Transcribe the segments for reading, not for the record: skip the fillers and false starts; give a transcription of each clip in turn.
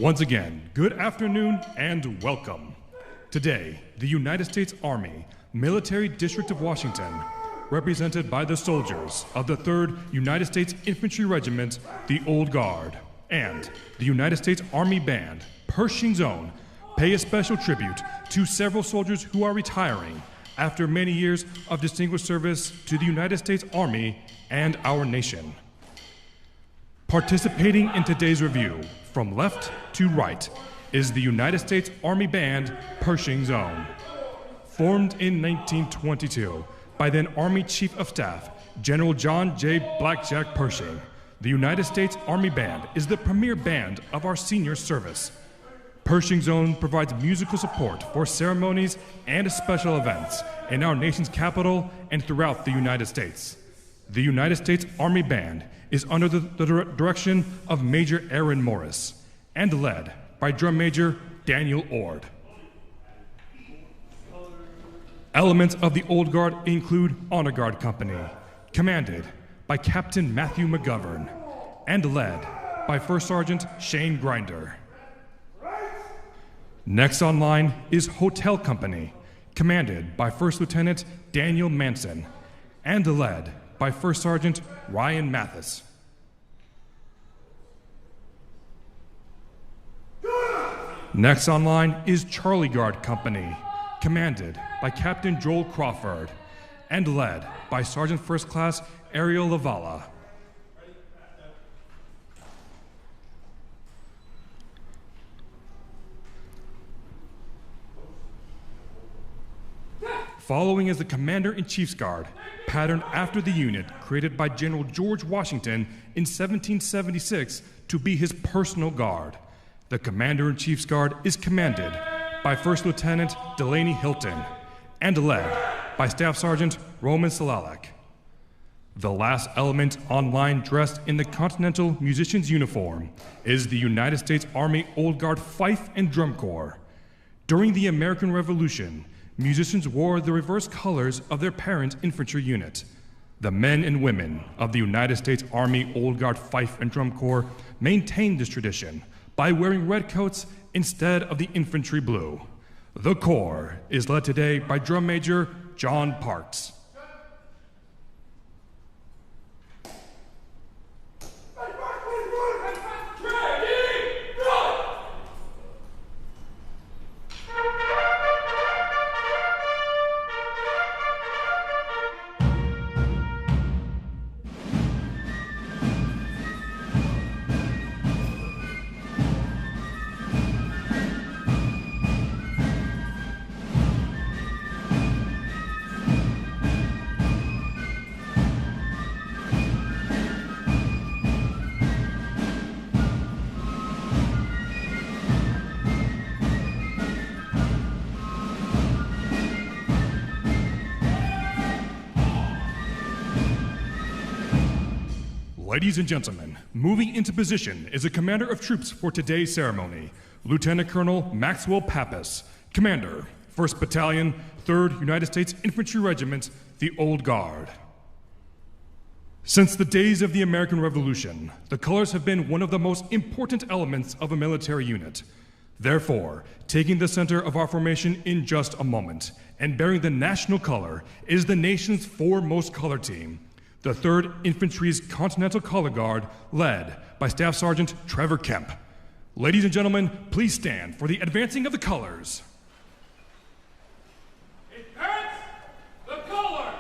Once again, good afternoon and welcome. Today, the United States Army Military District of Washington, represented by the soldiers of the 3rd United States Infantry Regiment, the Old Guard, and the United States Army Band, Pershing's Own, pay a special tribute to several soldiers who are retiring after many years of distinguished service to the United States Army and our nation. Participating in today's review, from left to right, is the United States Army Band, Pershing's Own. Formed in 1922 by then Army Chief of Staff, General John J. Blackjack Pershing, the United States Army Band is the premier band of our senior service. Pershing's Own provides musical support for ceremonies and special events in our nation's capital and throughout the United States. The United States Army Band is under the direction of Major Aaron Morris and led by Drum Major Daniel Ord. Elements of the Old Guard include Honor Guard Company, commanded by Captain Matthew McGovern and led by First Sergeant Shane Grinder. Next on line is Hotel Company, commanded by First Lieutenant Daniel Manson and led by First Sergeant Ryan Mathis. Next on line is Charlie Guard Company, commanded by Captain Joel Crawford and led by Sergeant First Class Ariel Lavala. Following is the Commander-in-Chief's Guard, patterned after the unit created by General George Washington in 1776 to be his personal guard. The Commander-in-Chief's Guard is commanded by First Lieutenant Delaney Hilton and led by Staff Sergeant Roman Salalek. The last element on line dressed in the Continental Musician's uniform is the United States Army Old Guard Fife and Drum Corps. During the American Revolution, musicians wore the reverse colors of their parent infantry unit. The men and women of the United States Army Old Guard Fife and Drum Corps maintained this tradition by wearing red coats instead of the infantry blue. The Corps is led today by Drum Major John Parks. Ladies and gentlemen, moving into position is the commander of troops for today's ceremony, Lieutenant Colonel Maxwell Pappas, Commander, 1st Battalion, 3rd United States Infantry Regiment, the Old Guard. Since the days of the American Revolution, the colors have been one of the most important elements of a military unit. Therefore, taking the center of our formation in just a moment and bearing the national color is the nation's foremost color team, the 3rd Infantry's Continental Color Guard, led by Staff Sergeant Trevor Kemp. Ladies and gentlemen, please stand for the advancing of the colors. Advance the colors!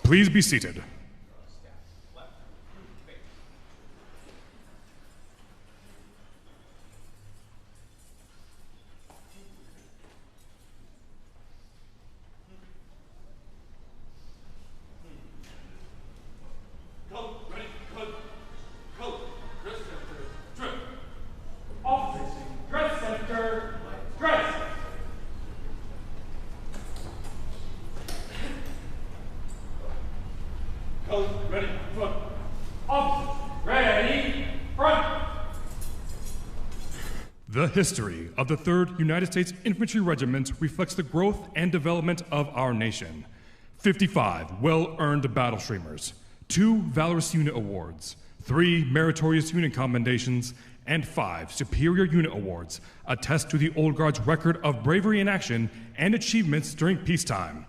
Please be seated. The history of the 3rd United States Infantry Regiment reflects the growth and development of our nation. 55 well-earned battle streamers, 2 Valorous Unit Awards, 3 Meritorious Unit Commendations, and 5 Superior Unit Awards attest to the Old Guard's record of bravery in action and achievements during peacetime.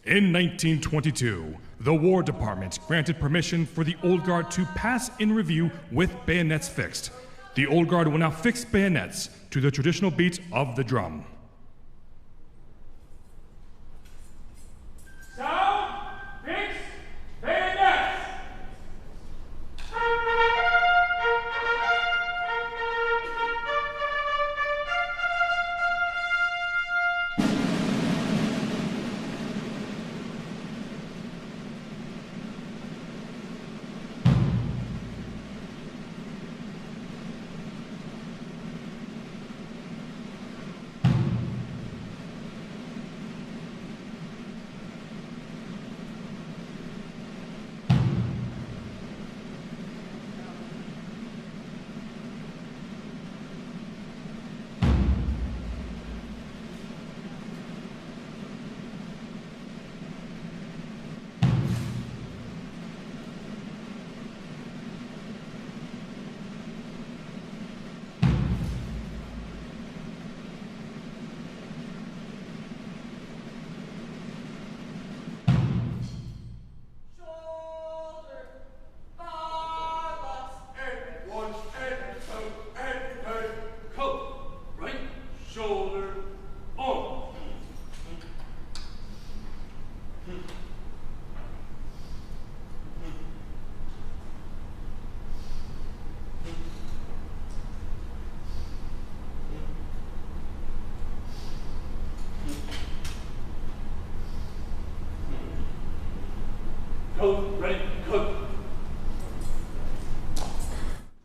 In 1922, the War Department granted permission for the Old Guard to pass in review with bayonets fixed. The Old Guard will now fix bayonets to the traditional beat of the drum. Sound, fix, bayonets!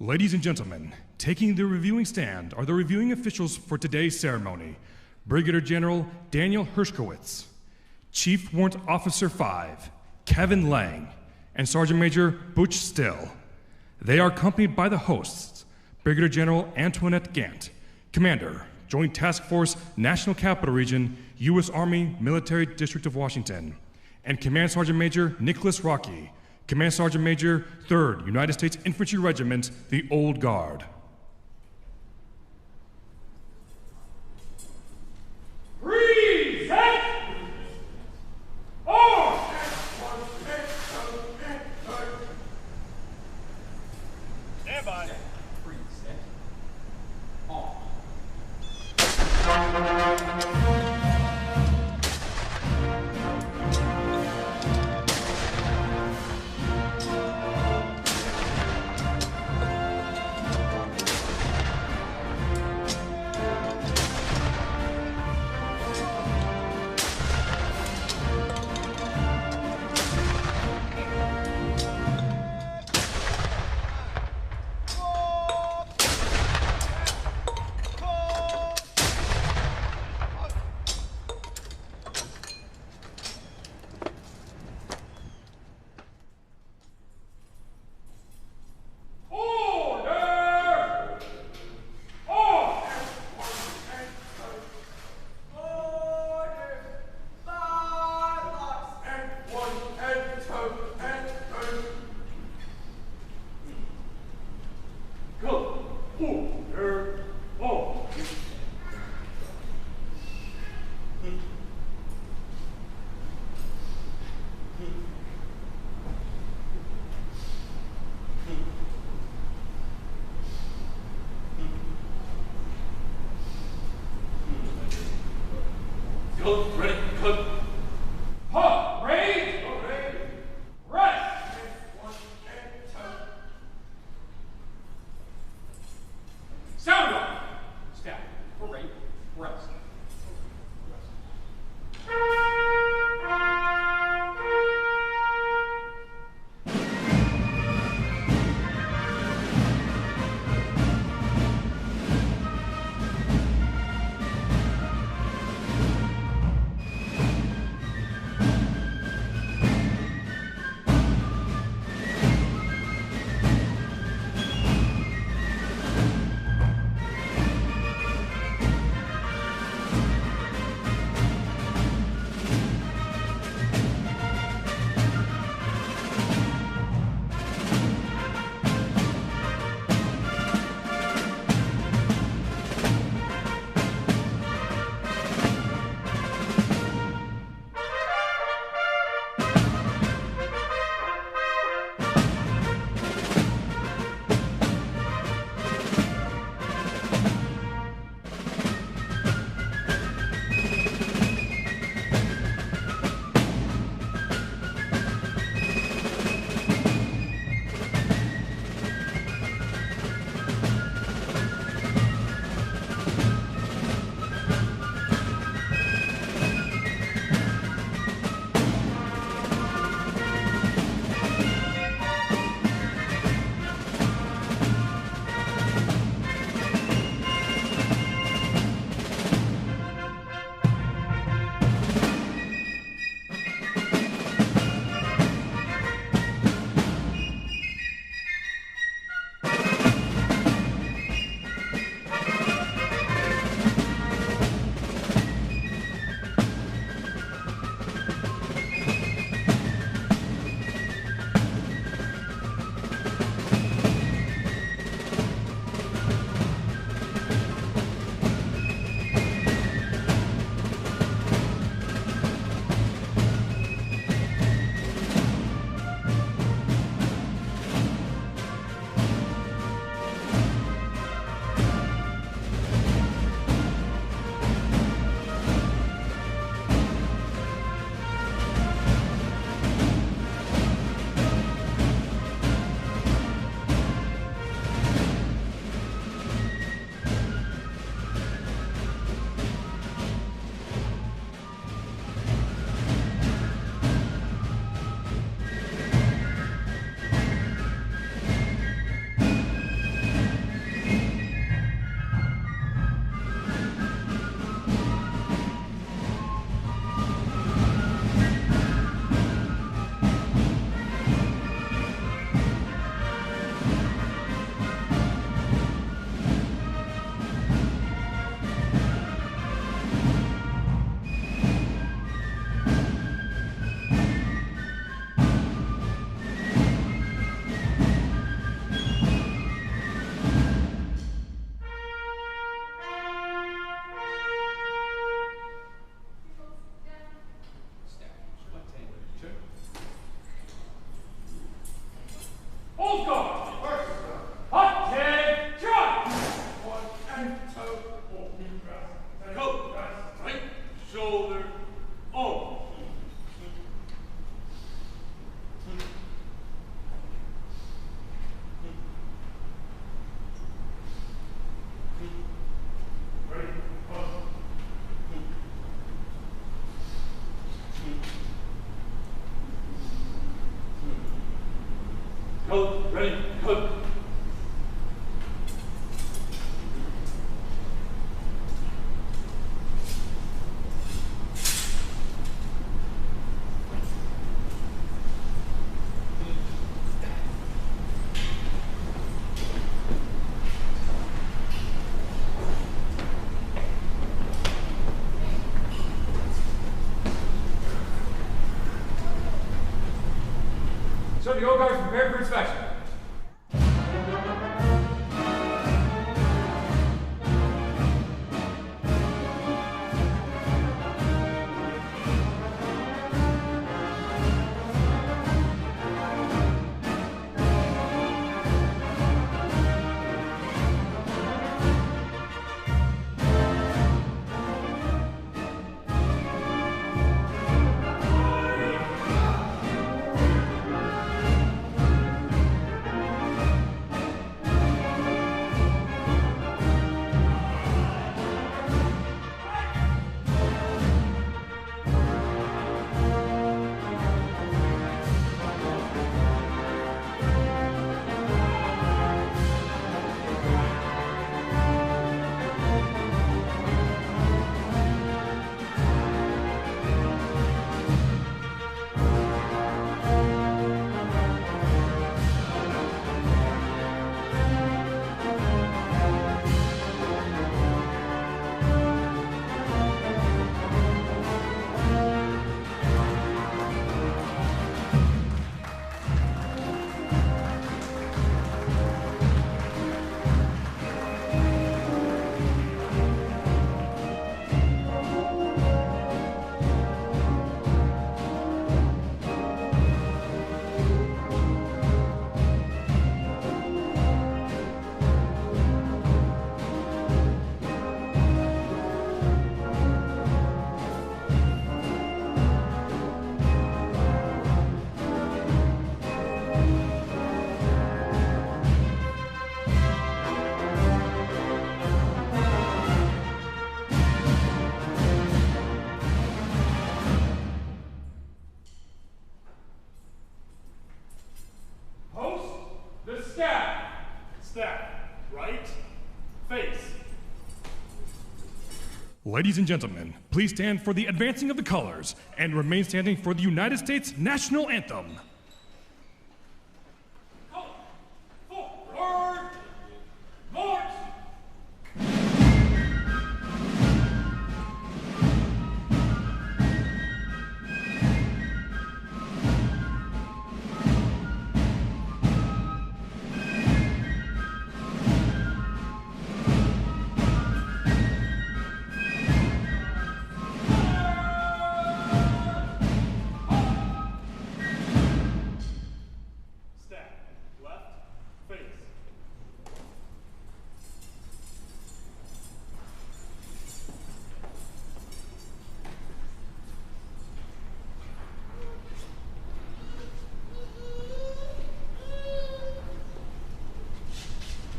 Ladies and gentlemen, taking the reviewing stand are the reviewing officials for today's ceremony. Brigadier General Daniel Hershkowitz, Chief Warrant Officer 5, Kevin Lang, and Sergeant Major Butch Still. They are accompanied by the hosts, Brigadier General Antoinette Gant, Commander, Joint Task Force, National Capital Region, U.S. Army Military District of Washington, and Command Sergeant Major Nicholas Rocky, Command Sergeant Major, 3rd United States Infantry Regiment, the Old Guard. Reset! Or! Stand by. Reset. On. Ready, cook. Ha! Ready? Ready. Right. Face. Ladies and gentlemen, please stand for the advancing of the colors and remain standing for the United States National Anthem. Forward. March.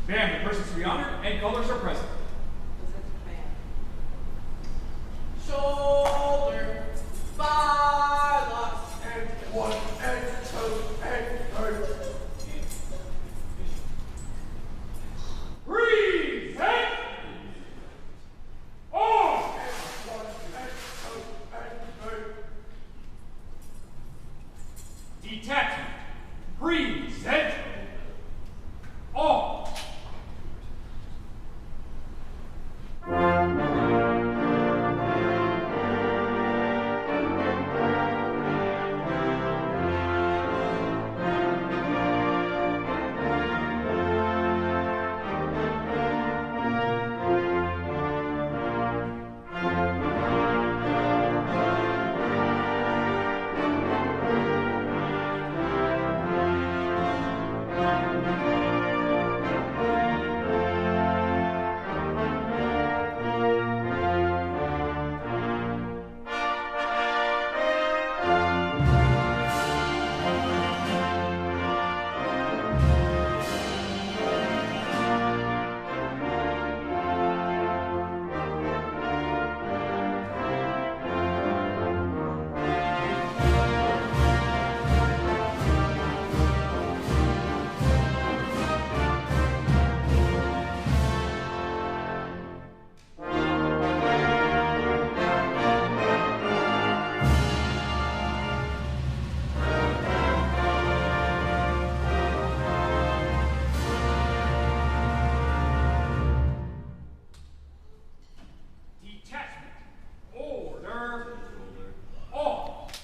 Band, the persons to be honored and colors are present. Shoulder, firelock, and one, and two, and three. Breathe. Head. On. And one, and two, and three. Detachment. Breathe. Head. On.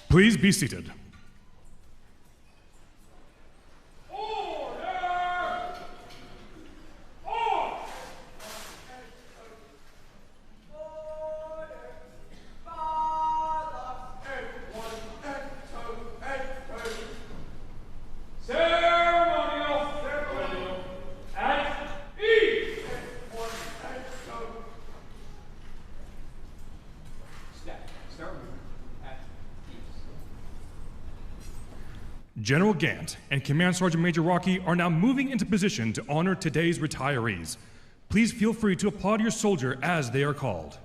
Please be seated. General Gant and Command Sergeant Major Rocky are now moving into position to honor today's retirees. Please feel free to applaud your soldier as they are called.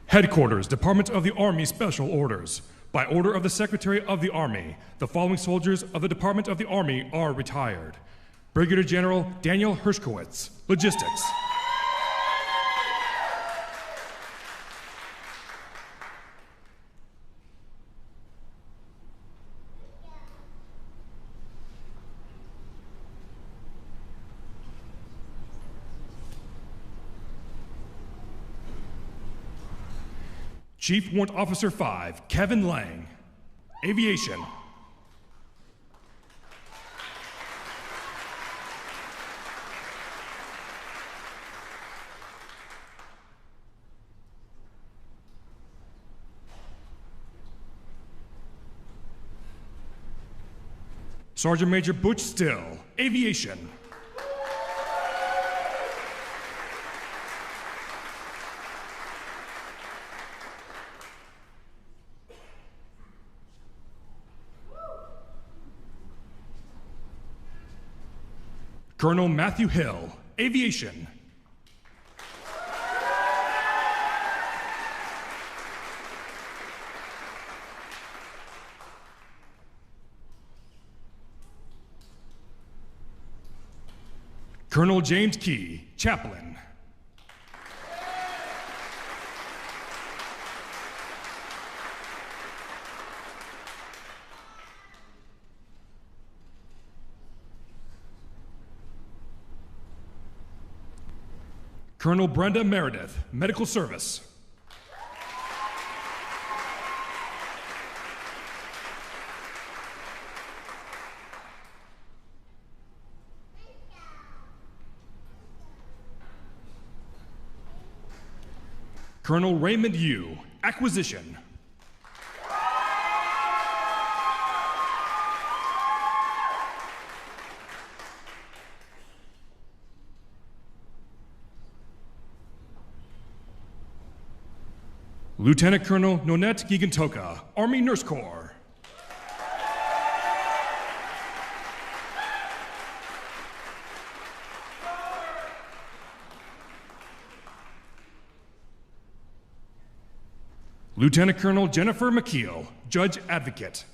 Headquarters, Department of the Army Special Orders. By order of the Secretary of the Army, the following soldiers of the Department of the Army are retired. Brigadier General Daniel Hershkowitz, Logistics. Chief Warrant Officer 5, Kevin Lang, Aviation. Sergeant Major Butch Still, Aviation. Colonel Matthew Hill, Aviation. Colonel James Key, Chaplain. Colonel Brenda Meredith, Medical Service. Colonel Raymond Yu, Acquisition. Lieutenant Colonel Nonette Gigantoka, Army Nurse Corps. Lieutenant Colonel Jennifer McKeel, Judge Advocate.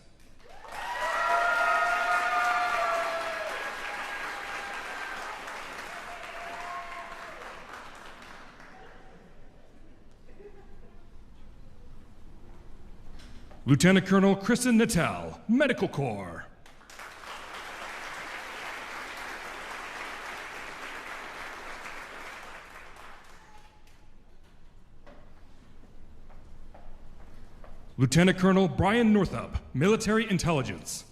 Lieutenant Colonel Kristen Natal, Medical Corps. Lieutenant Colonel Brian Northup, Military Intelligence.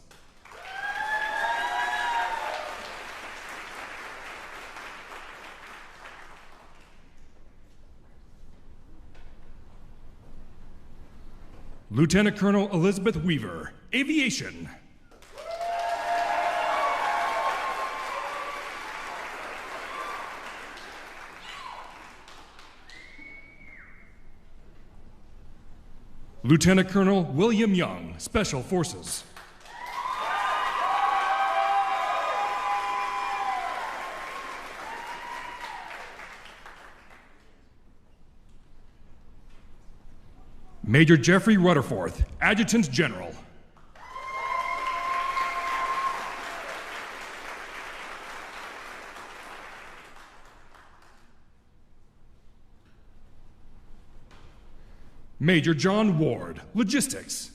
Lieutenant Colonel Elizabeth Weaver, Aviation. Lieutenant Colonel William Young, Special Forces. Major Jeffrey Rutherford, Adjutant General. Major John Ward, Logistics.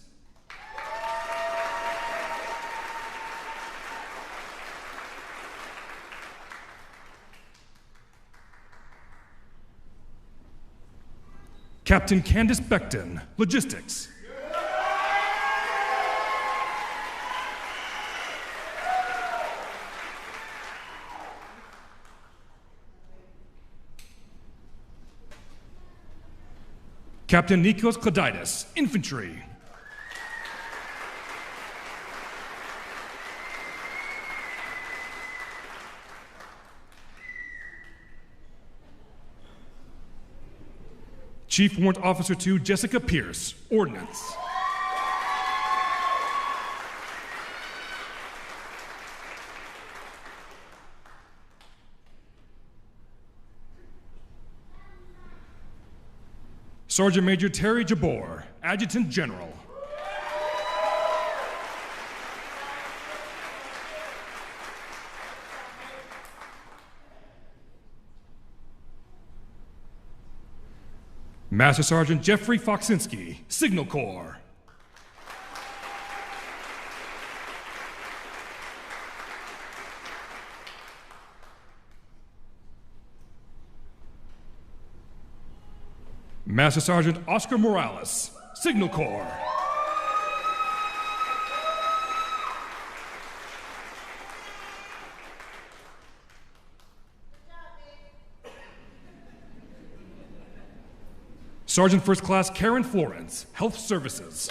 Captain Candace Beckton, Logistics. Captain Nikos Kladitis, Infantry. Chief Warrant Officer 2 Jessica Pierce, Ordnance. Sergeant Major Terry Jabor, Adjutant General. Master Sergeant Jeffrey Foxinski, Signal Corps. Master Sergeant Oscar Morales, Signal Corps. Sergeant First Class Karen Florence, Health Services.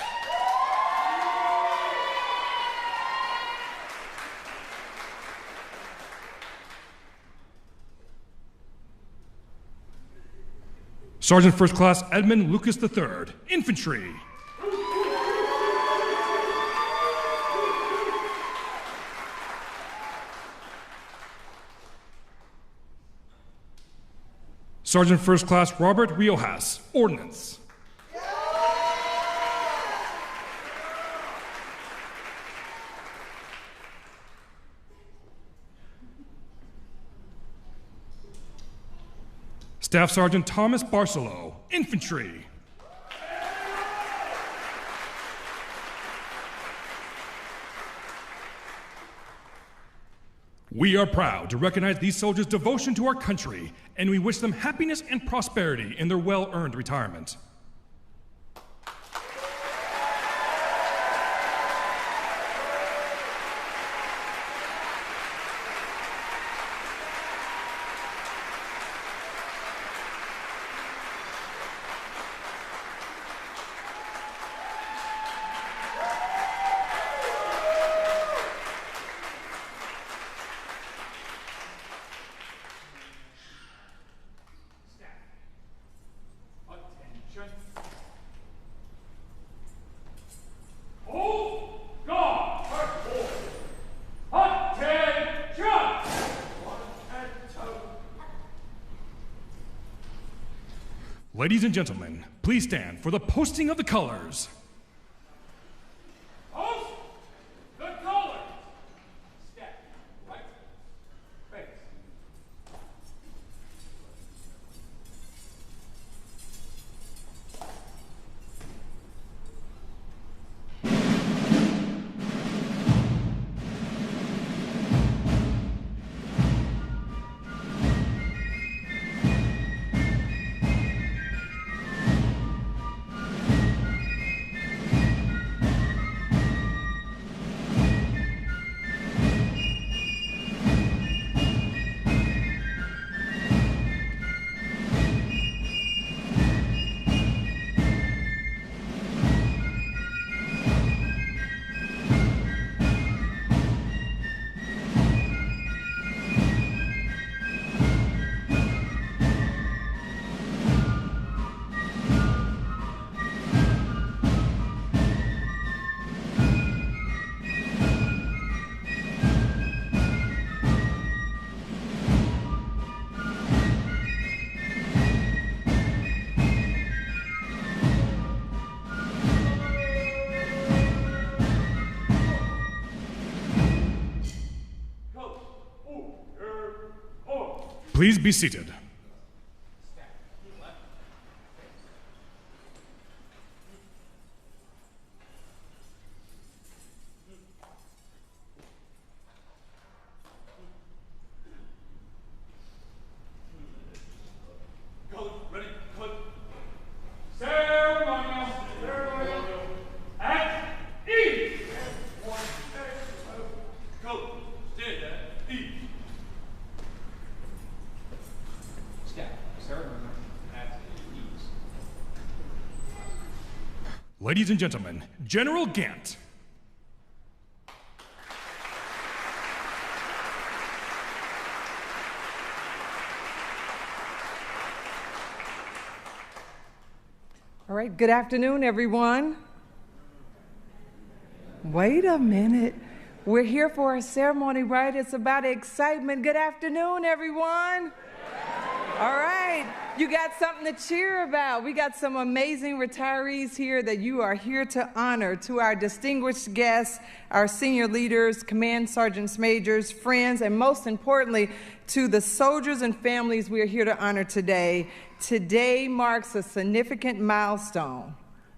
Sergeant First Class Edmund Lucas III, Infantry. Sergeant First Class Robert Riojas, Ordnance. Staff Sergeant Thomas Barcelo, Infantry. We are proud to recognize these soldiers' devotion to our country, and we wish them happiness and prosperity in their well-earned retirement. Ladies and gentlemen, please stand for the posting of the colors. Post the colors. Step right, face. Please be seated. Ready, cut. Ceremonial. At ease. Go. Stand at ease. Step. Ceremonial. At ease. Ladies and gentlemen, General Gant. All right, good afternoon, everyone. Wait a minute. We're here for a ceremony, right? It's about excitement. Good afternoon, everyone. All right, you got something to cheer about. We got some amazing retirees here that you are here to honor. To our distinguished guests, our senior leaders, command sergeants, majors, friends, and most importantly, to the soldiers and families we are here to honor today. Today marks a significant milestone,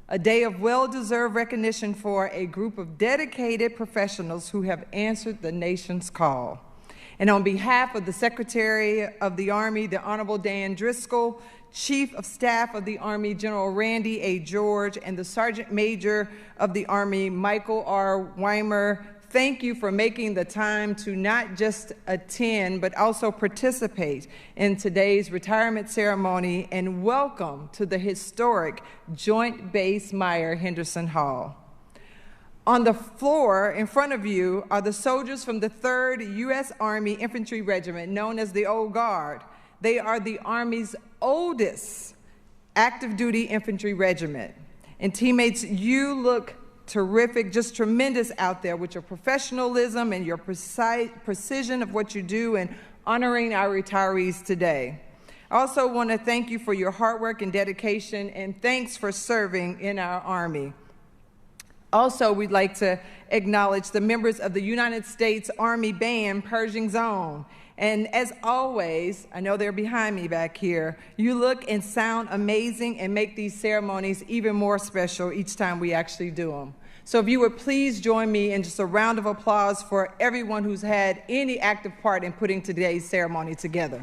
a day of well-deserved recognition for a group of dedicated professionals who have answered the nation's call. And on behalf of the Secretary of the Army, the Honorable Dan Driscoll, Chief of Staff of the Army, General Randy A. George, and the Sergeant Major of the Army, Michael R. Weimer, thank you for making the time to not just attend, but also participate in today's retirement ceremony, and welcome to the historic Joint Base Myer-Henderson Hall. On the floor in front of you are the soldiers from the 3rd U.S. Army Infantry Regiment, known as the Old Guard. They are the Army's oldest active duty infantry regiment. And teammates, you look terrific, just tremendous out there with your professionalism and your precision of what you do in honoring our retirees today. I also want to thank you for your hard work and dedication, and thanks for serving in our Army. Also, we'd like to acknowledge the members of the United States Army Band Pershing Zone And as always, I know they're behind me back here, you look and sound amazing and make these ceremonies even more special each time we actually do them. So if you would please join me in just a round of applause for everyone who's had any active part in putting today's ceremony together.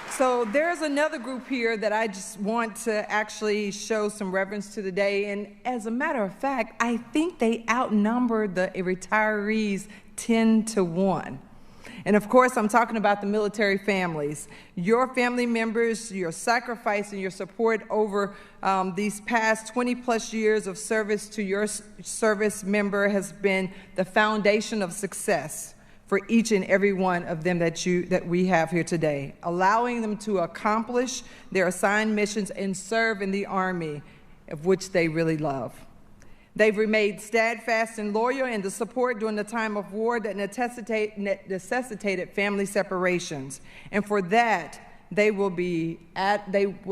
So there's another group here that I just want to actually show some reverence to today. And as a matter of fact, I think they outnumber the retirees 10-1. And of course, I'm talking about the military families. Your family members, your sacrifice and your support over these past 20-plus years of service to your service member has been the foundation of success for each and every one of them that we have here today, allowing them to accomplish their assigned missions and serve in the Army, of which they really love. They've remained steadfast and loyal in the support during the time of war that necessitated family separations. And for that, they will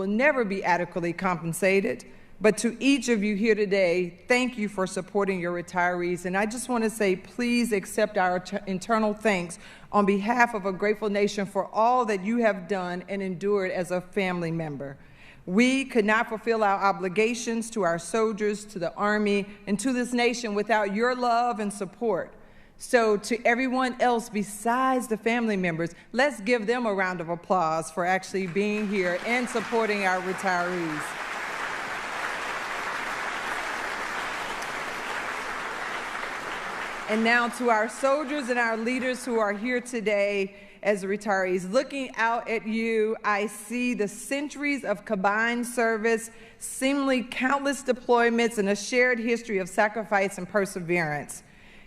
never be adequately compensated. But to each of you here today, thank you for supporting your retirees. And I just want to say, please accept our internal thanks on behalf of a grateful nation for all that you have done and endured as a family member. We could not fulfill our obligations to our soldiers, to the Army, and to this nation without your love and support. So to everyone else besides the family members, let's give them a round of applause for actually being here and supporting our retirees. And now to our soldiers and our leaders who are here today as retirees. Looking out at you, I see the centuries of combined service, seemingly countless deployments, and a shared history of sacrifice and perseverance.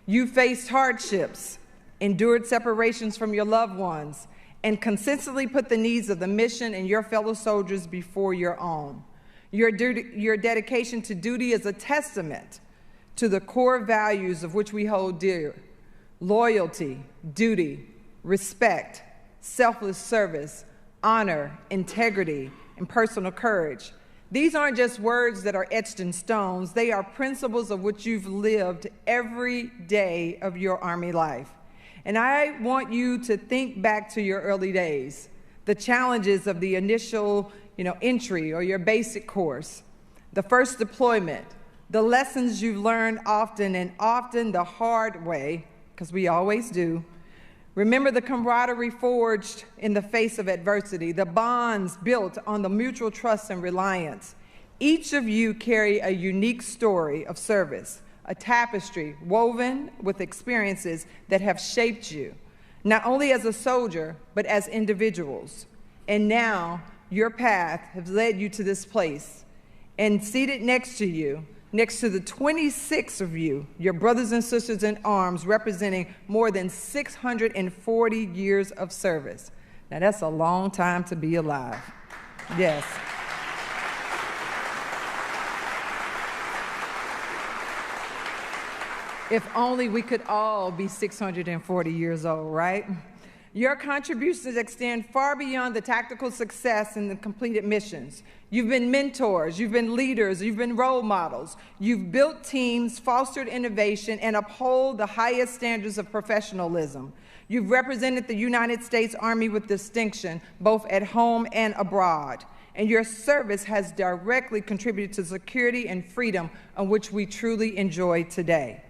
You faced hardships, endured separations from your loved ones, and consistently put the needs of the mission and your fellow soldiers before your own. Your dedication to duty is a testament to the core values of which we hold dear: loyalty, duty, respect, selfless service, honor, integrity, and personal courage. These aren't just words that are etched in stones. They are principles of which you've lived every day of your Army life. And I want you to think back to your early days, the challenges of the initial entry or your basic course, the first deployment, the lessons you've learned often the hard way, because we always do. Remember the camaraderie forged in the face of adversity, the bonds built on the mutual trust and reliance. Each of you carry a unique story of service, a tapestry woven with experiences that have shaped you, not only as a soldier, but as individuals. And now your path has led you to this place. And seated next to you, next to the 26 of you, your brothers and sisters in arms, representing more than 640 years of service. Now, that's a long time to be alive. Yes. If only we could all be 640 years old, right? Your contributions extend far beyond the tactical success and the completed missions. You've been mentors, you've been leaders, you've been role models. You've built teams, fostered innovation, and uphold the highest standards of professionalism. You've represented the United States Army with distinction, both at home and abroad. And your service has directly contributed to security and freedom on which we truly enjoy today.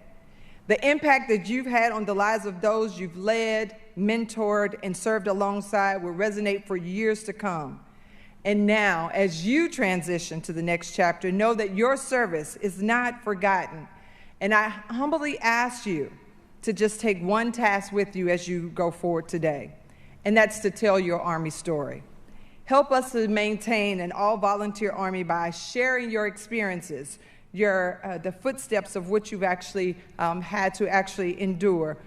The impact that you've had on the lives of those you've led, mentored, and served alongside will resonate for years to come. And now, as you transition to the next chapter, know that your service is not forgotten. And I humbly ask you to just take one task with you as you go forward today, and that's to tell your Army story. Help us to maintain an all-volunteer Army by sharing your experiences, the footsteps of which you've actually had to actually endure.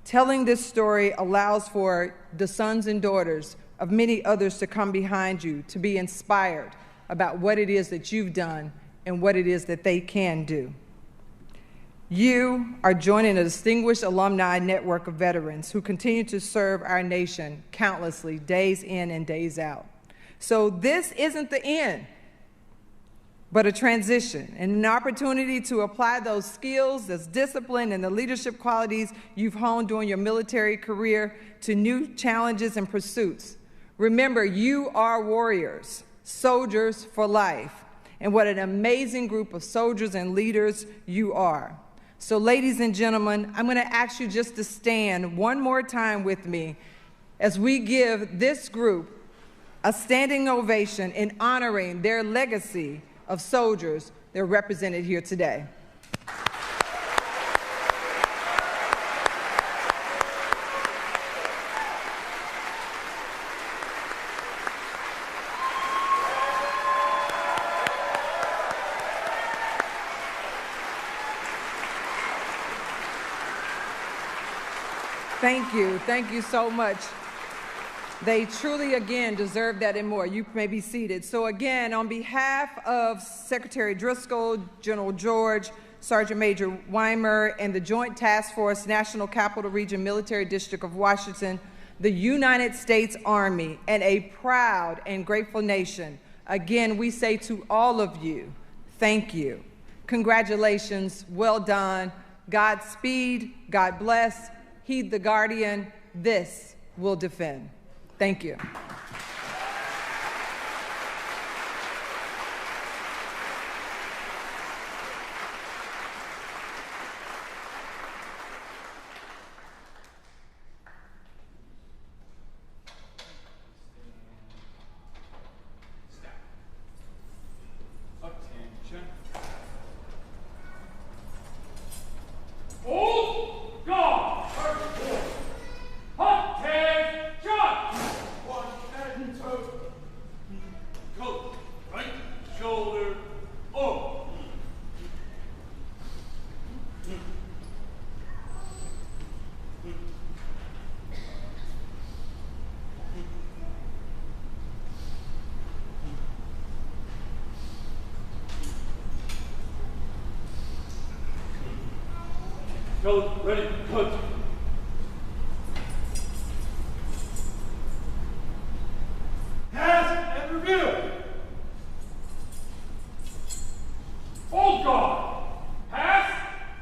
Telling this story allows for the sons and daughters of many others to come behind you, to be inspired about what it is that you've done and what it is that they can do. You are joining a distinguished alumni network of veterans who continue to serve our nation countlessly, days in and days out. So this isn't the end. but a transition and an opportunity to apply those skills, this discipline, and the leadership qualities you've honed during your military career to new challenges and pursuits. Remember, you are warriors, soldiers for life, and what an amazing group of soldiers and leaders you are. So, ladies and gentlemen, I'm going to ask you just to stand one more time with me as we give this group a standing ovation in honoring their legacy of soldiers that are represented here today. Thank you so much. They truly, again, deserve that and more. You may be seated. So again, on behalf of Secretary Driscoll, General George, Sergeant Major Weimer, and the Joint Task Force, National Capital Region Military District of Washington, the United States Army, and a proud and grateful nation, again, we say to all of you, thank you. Congratulations, well done. Godspeed, God bless, heed the guardian, this will defend. Thank you. Attention. Old guard! Attention! One and two. Coat, right shoulder, up. Coat, ready, coat. Pass and review. Old guard. Pass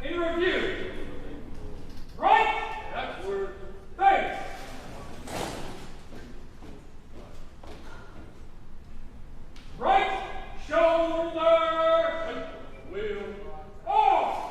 and review. Right, backward, face. Right shoulder, right wheel, off.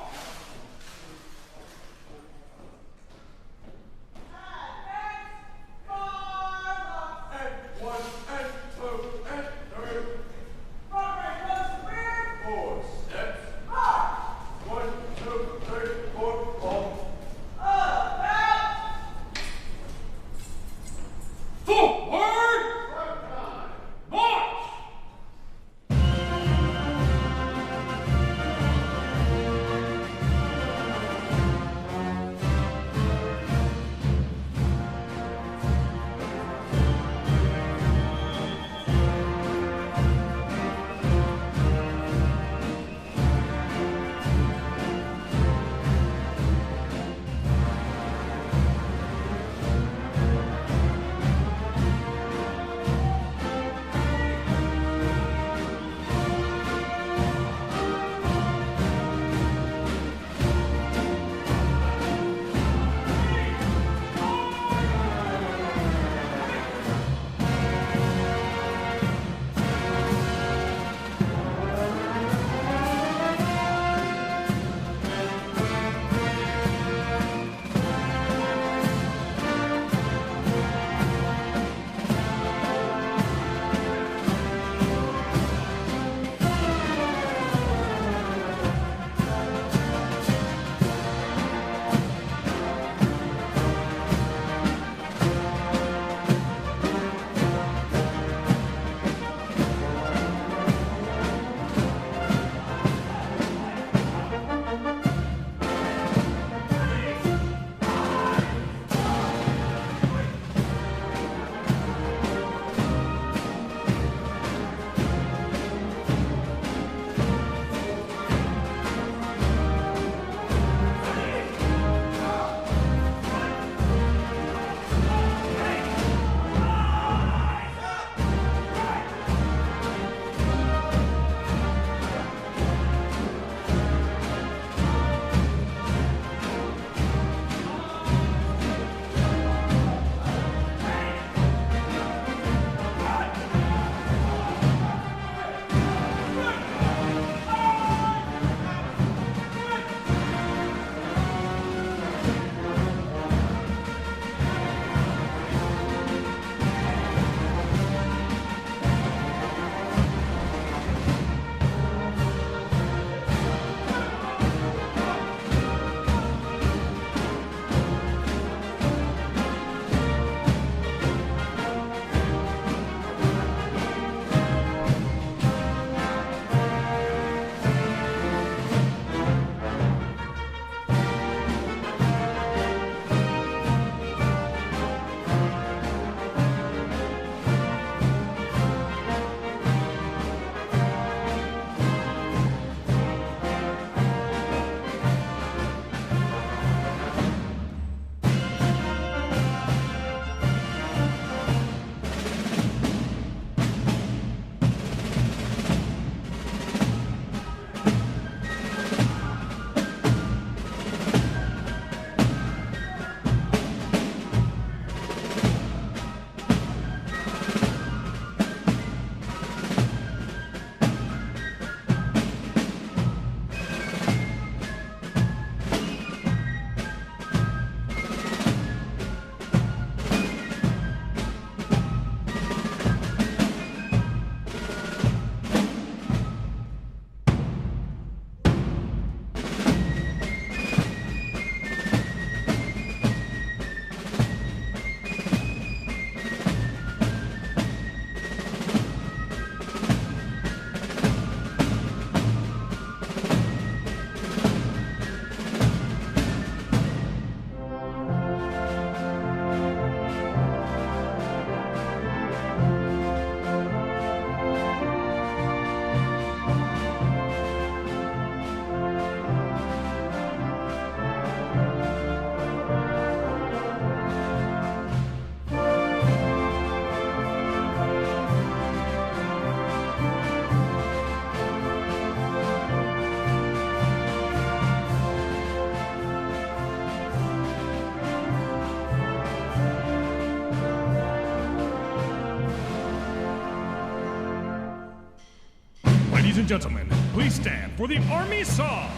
Ladies and gentlemen, please stand for the Army Song.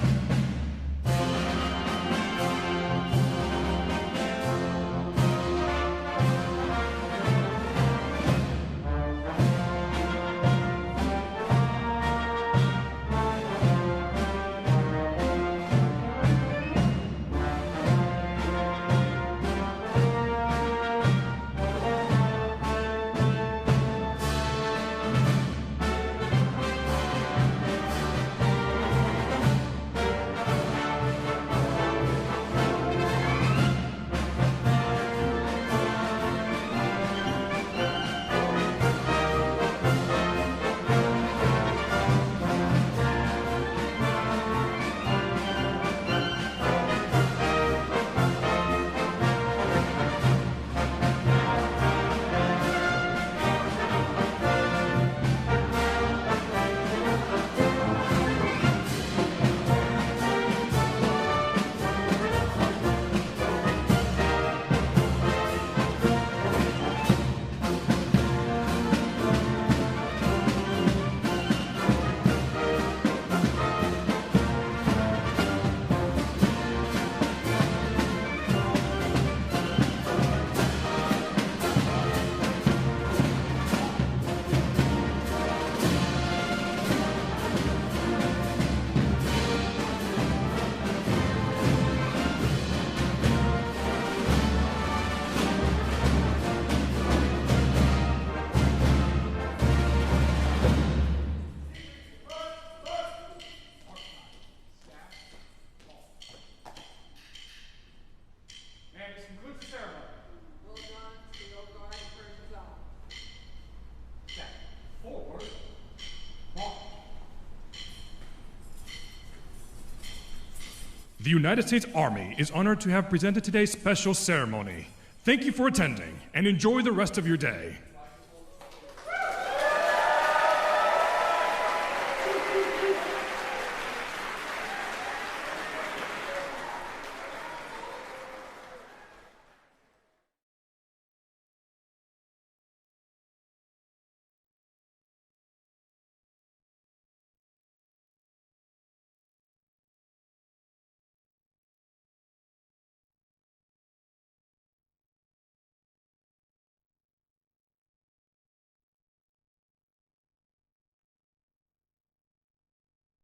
The United States Army is honored to have presented today's special ceremony. Thank you for attending, and enjoy the rest of your day.